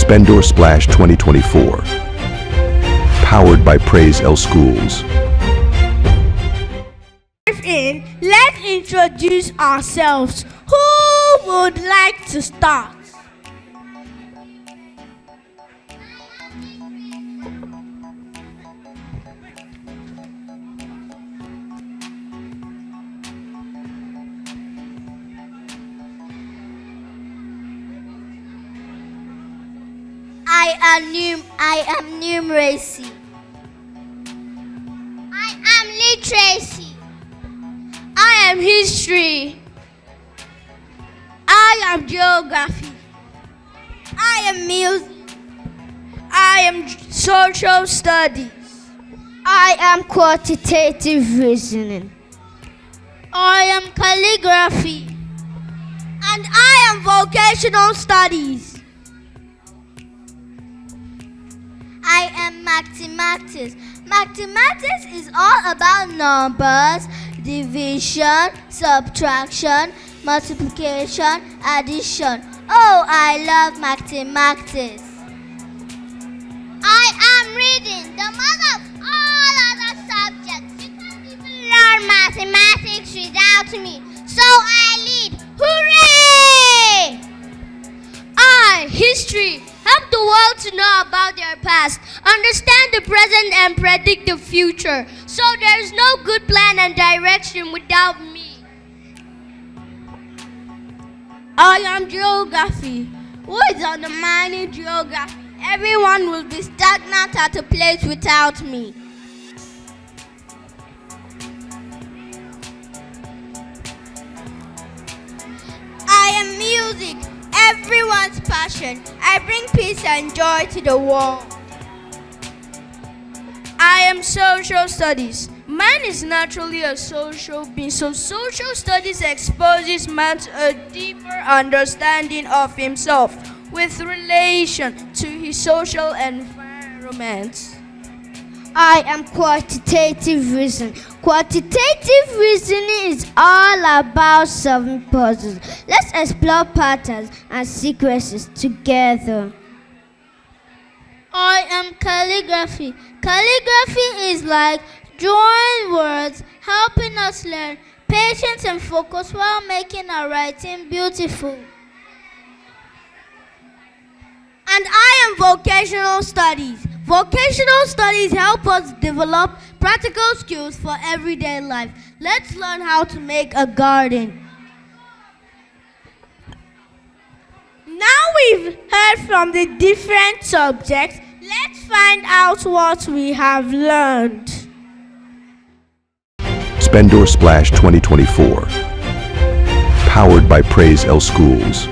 Splendour Splash 2024. Powered by Praise L Schools. Let's introduce ourselves. Who would like to start? I am numeracy. I am literacy. I am history. I am geography. I am music. I am social studies. I am quantitative reasoning. I am calligraphy. And I am vocational studies. I am mathematics. Mathematics is all about numbers, division, subtraction, multiplication, addition. Oh, I love mathematics. I am reading the mother of all other subjects. You can't even learn mathematics without me. So I lead. Hooray! I, history, help the world to know about their past, understand the present and predict the future. So there is no good plan and direction without me. I am geography. Who is undermining geography? Everyone will be stagnant at a place without me. I am music, everyone's passion. I bring peace and joy to the world. I am social studies. Man is naturally a social being, so social studies exposes man to a deeper understanding of himself with relation to his social environment. I am quantitative reasoning. Quantitative reasoning is all about solving puzzles. Let's explore patterns and sequences together. I am calligraphy. Calligraphy is like drawing words, helping us learn patience and focus while making our writing beautiful. And I am vocational studies. Vocational studies help us develop practical skills for everyday life. Let's learn how to make a garden. Now we've heard from the different subjects, let's find out what we have learned. Splendour Splash 2024. Powered by Praise L Schools.